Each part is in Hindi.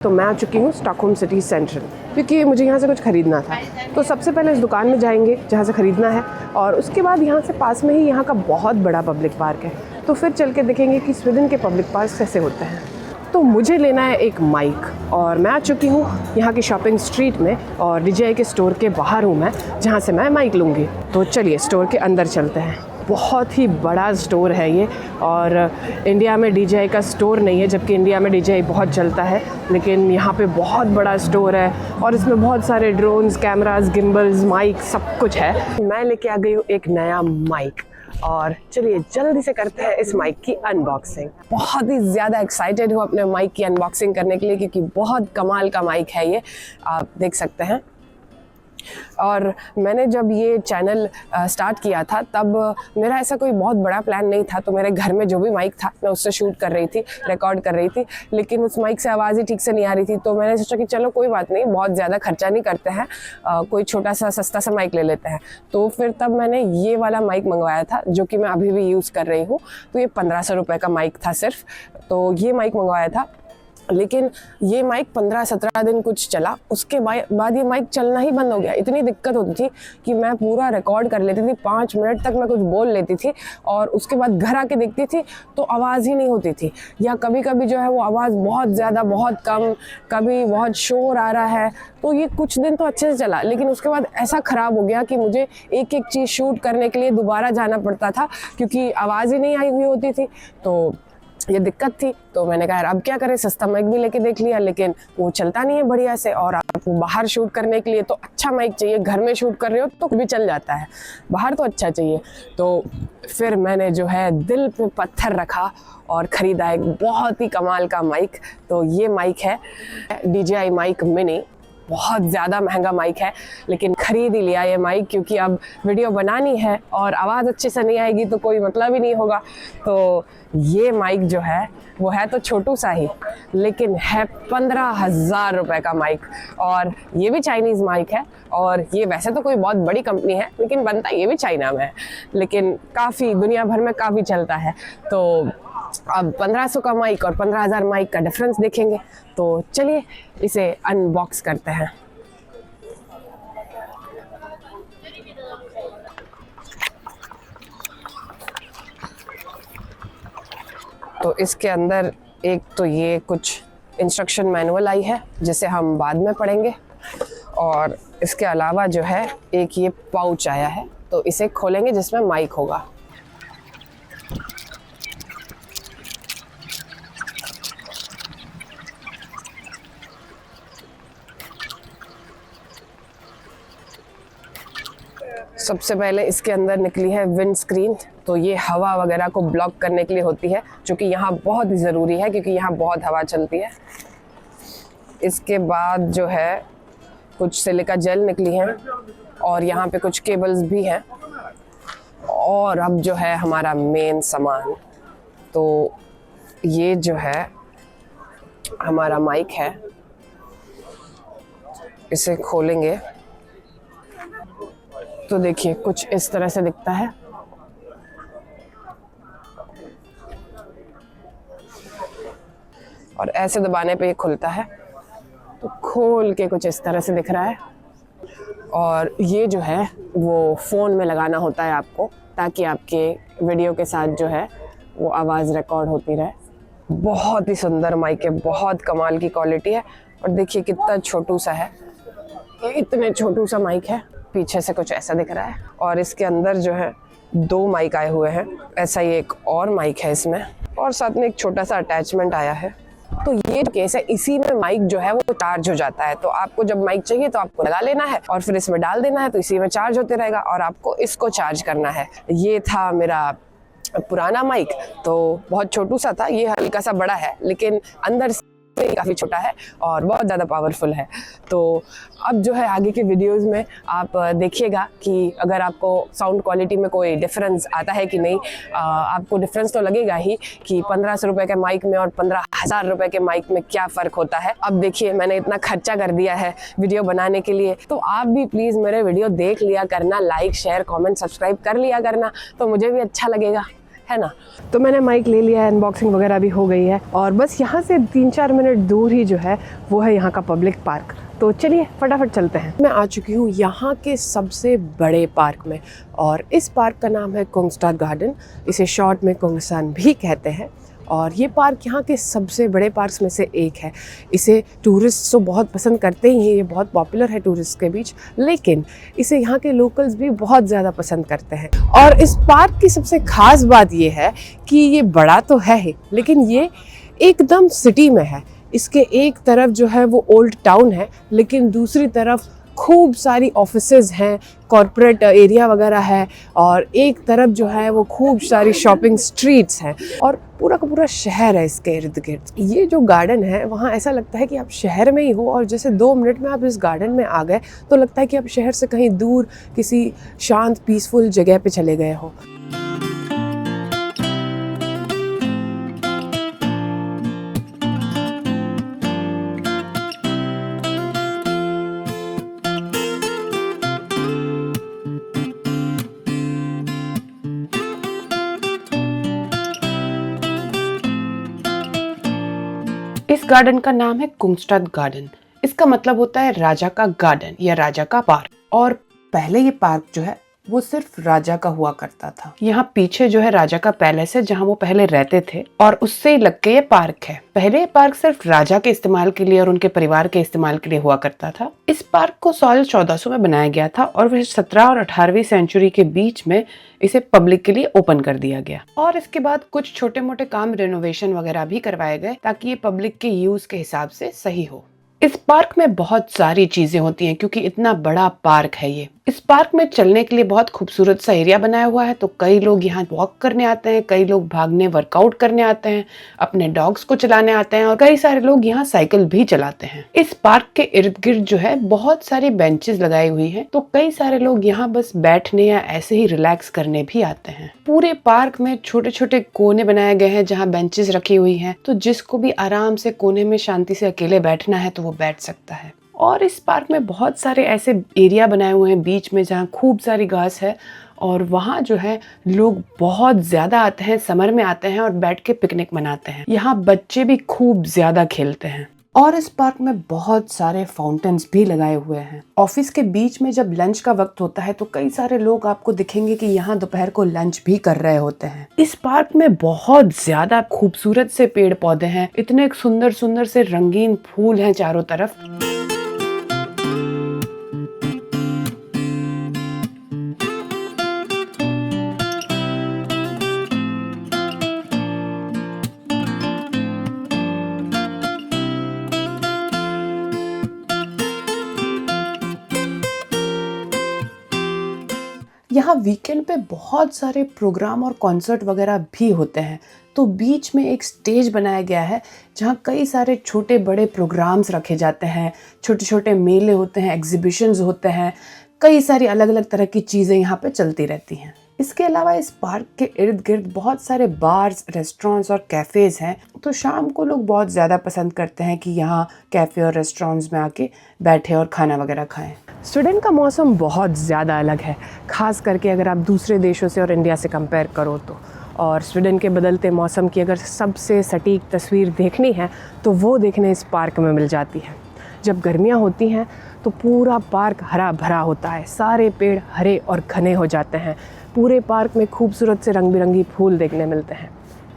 तो मैं आ चुकी हूँ स्टॉकहोम सिटी सेंट्रल, क्योंकि मुझे यहाँ से कुछ ख़रीदना था। तो सबसे पहले इस दुकान में जाएंगे जहाँ से ख़रीदना है, और उसके बाद यहाँ से पास में ही यहाँ का बहुत बड़ा पब्लिक पार्क है। तो फिर चल के देखेंगे कि स्वीडन के पब्लिक पार्क कैसे होते हैं। तो मुझे लेना है एक माइक, और मैं आ चुकी हूँ यहाँ की शॉपिंग स्ट्रीट में, और DJI के स्टोर के बाहर हूँ मैं, जहाँ से मैं माइक लूँगी। तो चलिए स्टोर के अंदर चलते हैं। बहुत ही बड़ा स्टोर है ये, और इंडिया में DJI का स्टोर नहीं है, जबकि इंडिया में DJI बहुत चलता है, लेकिन यहाँ पे बहुत बड़ा स्टोर है और इसमें बहुत सारे ड्रोन्स, कैमरास, गिम्बल्स, माइक सब कुछ है। मैं लेके आ गई हूँ एक नया माइक, और चलिए जल्दी से करते हैं इस माइक की अनबॉक्सिंग। बहुत ही ज़्यादा एक्साइटेड हूँ अपने माइक की अनबॉक्सिंग करने के लिए, क्योंकि बहुत कमाल का माइक है ये, आप देख सकते हैं। और मैंने जब ये चैनल स्टार्ट किया था तब मेरा ऐसा कोई बहुत बड़ा प्लान नहीं था। तो मेरे घर में जो भी माइक था मैं उससे शूट कर रही थी, रिकॉर्ड कर रही थी, लेकिन उस माइक से आवाज़ ही ठीक से नहीं आ रही थी। तो मैंने सोचा कि चलो कोई बात नहीं, बहुत ज़्यादा खर्चा नहीं करते हैं, कोई छोटा सा सस्ता सा माइक ले लेते हैं। तो फिर तब मैंने ये वाला माइक मंगवाया था, जो कि मैं अभी भी यूज़ कर रही हूँ। तो ये 1500 रुपये का माइक था सिर्फ। तो ये माइक मंगवाया था, लेकिन ये माइक 15-17 दिन कुछ चला, उसके बाद ये माइक चलना ही बंद हो गया। इतनी दिक्कत होती थी कि मैं पूरा रिकॉर्ड कर लेती थी, 5 मिनट तक मैं कुछ बोल लेती थी, और उसके बाद घर आके देखती थी तो आवाज़ ही नहीं होती थी, या कभी कभी जो है वो आवाज़ बहुत ज़्यादा, बहुत कम, कभी बहुत शोर आ रहा है। तो ये कुछ दिन तो अच्छे से चला, लेकिन उसके बाद ऐसा ख़राब हो गया कि मुझे एक एक चीज़ शूट करने के लिए दोबारा जाना पड़ता था, क्योंकि आवाज़ ही नहीं आई हुई होती थी। तो ये दिक्कत थी। तो मैंने कहा यार अब क्या करें, सस्ता माइक भी लेके देख लिया, लेकिन वो चलता नहीं है बढ़िया से। और आपको बाहर शूट करने के लिए तो अच्छा माइक चाहिए, घर में शूट कर रहे हो तो भी चल जाता है, बाहर तो अच्छा चाहिए। तो फिर मैंने जो है दिल पे पत्थर रखा और ख़रीदा एक बहुत ही कमाल का माइक। तो ये माइक है DJI माइक मिनी। बहुत ज़्यादा महंगा माइक है, लेकिन ख़रीद ही लिया ये माइक, क्योंकि अब वीडियो बनानी है और आवाज़ अच्छे से नहीं आएगी तो कोई मतलब ही नहीं होगा। तो ये माइक जो है वो है तो छोटू सा ही, लेकिन है 15,000 रुपये का माइक। और ये भी चाइनीज़ माइक है, और ये वैसे तो कोई बहुत बड़ी कंपनी है, लेकिन बनता ये भी चाइना में है, लेकिन काफ़ी दुनिया भर में काफ़ी चलता है। तो अब 1500 का माइक और 15,000 माइक का डिफरेंस देखेंगे। तो चलिए इसे अनबॉक्स करते हैं। तो इसके अंदर एक तो ये कुछ इंस्ट्रक्शन मैनुअल आई है, जिसे हम बाद में पढ़ेंगे, और इसके अलावा जो है एक ये पाउच आया है। तो इसे खोलेंगे जिसमें माइक होगा। सबसे पहले इसके अंदर निकली है विंड स्क्रीन। तो ये हवा वगैरह को ब्लॉक करने के लिए होती है, जो कि यहाँ बहुत ही ज़रूरी है, क्योंकि यहाँ बहुत हवा चलती है। इसके बाद जो है कुछ सिलिका जेल निकली है, और यहाँ पे कुछ केबल्स भी हैं। और अब जो है हमारा मेन सामान, तो ये जो है हमारा माइक है। इसे खोलेंगे तो देखिए कुछ इस तरह से दिखता है। और ऐसे दबाने पे ये खुलता है, तो खोल के कुछ इस तरह से दिख रहा है। और ये जो है वो फ़ोन में लगाना होता है आपको, ताकि आपके वीडियो के साथ जो है वो आवाज़ रिकॉर्ड होती रहे। बहुत ही सुंदर माइक है, बहुत कमाल की क्वालिटी है। और देखिए कितना छोटू सा है, इतने छोटू सा माइक है। पीछे से कुछ ऐसा दिख रहा है, और इसके अंदर जो है 2 माइक आए हुए हैं। ऐसा ही एक और माइक है इसमें, और साथ में एक छोटा सा अटैचमेंट आया है। तो ये केस है, इसी में माइक जो है वो चार्ज हो जाता है। तो आपको जब माइक चाहिए तो आपको लगा लेना है, और फिर इसमें डाल देना है, तो इसी में चार्ज होते रहेगा, और आपको इसको चार्ज करना है। ये था मेरा पुराना माइक, तो बहुत छोटू सा था। ये हल्का सा बड़ा है, लेकिन अंदर काफ़ी छोटा है और बहुत ज़्यादा पावरफुल है। तो अब जो है आगे के वीडियोस में आप देखिएगा कि अगर आपको साउंड क्वालिटी में कोई डिफरेंस आता है कि नहीं। आपको डिफरेंस तो लगेगा ही कि 1500 रुपये के माइक में और 15,000 रुपये के माइक में क्या फ़र्क होता है। अब देखिए मैंने इतना खर्चा कर दिया है वीडियो बनाने के लिए, तो आप भी प्लीज़ मेरे वीडियो देख लिया करना, लाइक शेयर कमेंट सब्सक्राइब कर लिया करना, तो मुझे भी अच्छा लगेगा, है ना। तो मैंने माइक ले लिया है, अनबॉक्सिंग वगैरह भी हो गई है और बस यहाँ से 3-4 मिनट दूर ही जो है वो है यहाँ का पब्लिक पार्क। तो चलिए फटाफट चलते हैं। मैं आ चुकी हूँ यहाँ के सबसे बड़े पार्क में और इस पार्क का नाम है कोंगस्टाड गार्डन। इसे शॉर्ट में कोंगसान भी कहते हैं और ये पार्क यहाँ के सबसे बड़े पार्क्स में से एक है। इसे टूरिस्ट तो बहुत पसंद करते ही हैं, ये बहुत पॉपुलर है टूरिस्ट के बीच, लेकिन इसे यहाँ के लोकल्स भी बहुत ज़्यादा पसंद करते हैं। और इस पार्क की सबसे ख़ास बात ये है कि ये बड़ा तो है ही, लेकिन ये एकदम सिटी में है। इसके एक तरफ जो है वो ओल्ड टाउन है, लेकिन दूसरी तरफ खूब सारी ऑफिसेज हैं, कॉरपोरेट एरिया वगैरह है और एक तरफ जो है वो खूब सारी शॉपिंग स्ट्रीट्स हैं और पूरा का पूरा शहर है इसके इर्द गिर्द। ये जो गार्डन है वहाँ ऐसा लगता है कि आप शहर में ही हो और जैसे 2 मिनट में आप इस गार्डन में आ गए तो लगता है कि आप शहर से कहीं दूर किसी शांत पीसफुल जगह पे चले गए हो। इस गार्डन का नाम है कोंगस्टाड गार्डन। इसका मतलब होता है राजा का गार्डन या राजा का पार्क। और पहले ये पार्क जो है वो सिर्फ राजा का हुआ करता था। यहाँ पीछे जो है राजा का पैलेस है जहाँ वो पहले रहते थे और उससे ही लग के ये पार्क है। पहले ये पार्क सिर्फ राजा के इस्तेमाल के लिए और उनके परिवार के इस्तेमाल के लिए हुआ करता था। इस पार्क को साल 1400 में बनाया गया था और फिर 17 और 18वीं सेंचुरी के बीच में इसे पब्लिक के लिए ओपन कर दिया गया और इसके बाद कुछ छोटे मोटे काम रेनोवेशन वगैरह भी करवाए गए ताकि ये पब्लिक के यूज के हिसाब से सही हो। इस पार्क में बहुत सारी चीजें होती हैं क्योंकि इतना बड़ा पार्क है ये। इस पार्क में चलने के लिए बहुत खूबसूरत सा एरिया बनाया हुआ है, तो कई लोग यहाँ वॉक करने आते हैं, कई लोग भागने वर्कआउट करने आते हैं, अपने डॉग्स को चलाने आते हैं और कई सारे लोग यहाँ साइकिल भी चलाते हैं। इस पार्क के इर्द गिर्द जो है बहुत सारी बेंचेस लगाई हुई हैं, तो कई सारे लोग यहाँ बस बैठने या ऐसे ही रिलैक्स करने भी आते हैं। पूरे पार्क में छोटे छोटे कोने बनाए गए हैं जहाँ बेंचेस रखी हुई हैं, तो जिसको भी आराम से कोने में शांति से अकेले बैठना है तो वो बैठ सकता है। और इस पार्क में बहुत सारे ऐसे एरिया बनाए हुए हैं बीच में जहाँ खूब सारी घास है और वहाँ जो है लोग बहुत ज्यादा आते हैं, समर में आते हैं और बैठ के पिकनिक मनाते हैं। यहाँ बच्चे भी खूब ज्यादा खेलते हैं और इस पार्क में बहुत सारे फाउंटेन्स भी लगाए हुए हैं। ऑफिस के बीच में जब लंच का वक्त होता है तो कई सारे लोग आपको दिखेंगे कि यहाँ दोपहर को लंच भी कर रहे होते हैं। इस पार्क में बहुत ज्यादा खूबसूरत से पेड़ पौधे हैं, इतने सुंदर सुंदर से रंगीन फूल हैं चारों तरफ। यहाँ वीकेंड पे बहुत सारे प्रोग्राम और कॉन्सर्ट वगैरह भी होते हैं, तो बीच में एक स्टेज बनाया गया है जहाँ कई सारे छोटे बड़े प्रोग्राम्स रखे जाते हैं, छोटे छोटे मेले होते हैं, एग्जीबिशंस होते हैं, कई सारी अलग अलग तरह की चीज़ें यहाँ पे चलती रहती हैं। इसके अलावा इस पार्क के इर्द गिर्द बहुत सारे बार्स, रेस्टोरेंट्स और कैफ़ेज़ हैं, तो शाम को लोग बहुत ज़्यादा पसंद करते हैं कि यहाँ कैफ़े और रेस्टोरेंट्स में आके बैठे और खाना वगैरह खाएं। स्वीडन का मौसम बहुत ज़्यादा अलग है, ख़ास करके अगर आप दूसरे देशों से और इंडिया से कंपेयर करो तो। और स्वीडन के बदलते मौसम की अगर सबसे सटीक तस्वीर देखनी है तो वो देखने इस पार्क में मिल जाती है। जब गर्मियाँ होती हैं तो पूरा पार्क हरा भरा होता है, सारे पेड़ हरे और घने हो जाते हैं, पूरे पार्क में खूबसूरत से रंग बिरंगी फूल देखने मिलते हैं।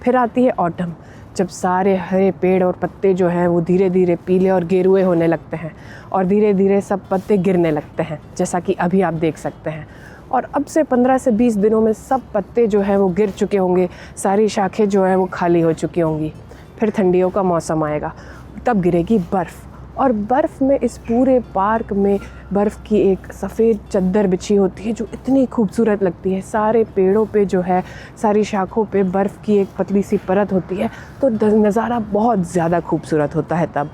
फिर आती है ऑटम, जब सारे हरे पेड़ और पत्ते जो हैं वो धीरे धीरे पीले और गेरुए होने लगते हैं और धीरे धीरे सब पत्ते गिरने लगते हैं, जैसा कि अभी आप देख सकते हैं। और अब से 15 से 20 दिनों में सब पत्ते जो हैं वो गिर चुके होंगे, सारी शाखें जो हैं वो खाली हो चुकी होंगी। फिर ठंडियों का मौसम आएगा, तब गिरेगी बर्फ़ और बर्फ़ में इस पूरे पार्क में बर्फ़ की एक सफ़ेद चद्दर बिछी होती है जो इतनी खूबसूरत लगती है। सारे पेड़ों पे जो है, सारी शाखों पे बर्फ़ की एक पतली सी परत होती है, तो नज़ारा बहुत ज़्यादा खूबसूरत होता है तब।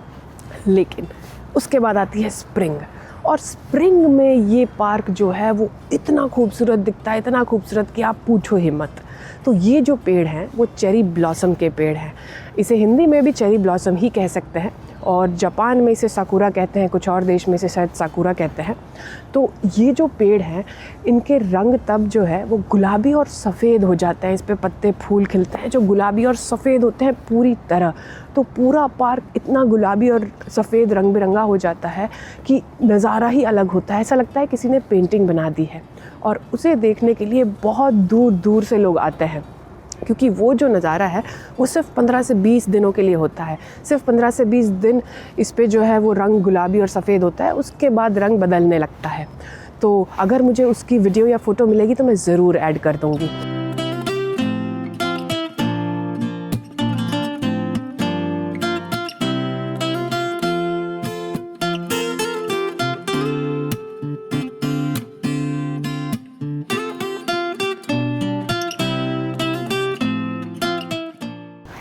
लेकिन उसके बाद आती है स्प्रिंग, और स्प्रिंग में ये पार्क जो है वो इतना खूबसूरत दिखता है, इतना खूबसूरत कि आप पूछो ही मत। तो ये जो पेड़ हैं वो चेरी ब्लॉसम के पेड़ हैं, इसे हिंदी में भी चेरी ब्लॉसम ही कह सकते हैं। और जापान में इसे साकुरा कहते हैं, कुछ और देश में इसे शायद साकुरा कहते हैं। तो ये जो पेड़ हैं इनके रंग तब जो है वो गुलाबी और सफ़ेद हो जाते हैं, इस पे पत्ते फूल खिलते हैं जो गुलाबी और सफ़ेद होते हैं पूरी तरह। तो पूरा पार्क इतना गुलाबी और सफ़ेद रंग बिरंगा हो जाता है कि नज़ारा ही अलग होता है, ऐसा लगता है किसी ने पेंटिंग बना दी है। और उसे देखने के लिए बहुत दूर दूर से लोग आते हैं, क्योंकि वो जो नज़ारा है वो सिर्फ 15 से 20 दिनों के लिए होता है। सिर्फ 15 से 20 दिन इस पे जो है वो रंग गुलाबी और सफ़ेद होता है, उसके बाद रंग बदलने लगता है। तो अगर मुझे उसकी वीडियो या फ़ोटो मिलेगी तो मैं ज़रूर ऐड कर दूँगी।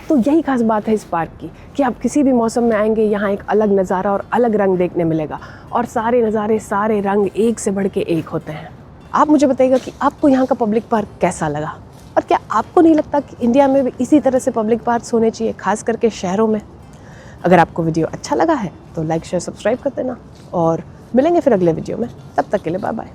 तो यही खास बात है इस पार्क की कि आप किसी भी मौसम में आएंगे यहाँ एक अलग नज़ारा और अलग रंग देखने मिलेगा, और सारे नज़ारे सारे रंग एक से बढ़ के एक होते हैं। आप मुझे बताइएगा कि आपको यहाँ का पब्लिक पार्क कैसा लगा, और क्या आपको नहीं लगता कि इंडिया में भी इसी तरह से पब्लिक पार्क्स होने चाहिए, खास करके शहरों में। अगर आपको वीडियो अच्छा लगा है तो लाइक शेयर सब्सक्राइब कर देना, और मिलेंगे फिर अगले वीडियो में। तब तक के लिए बाय बाय।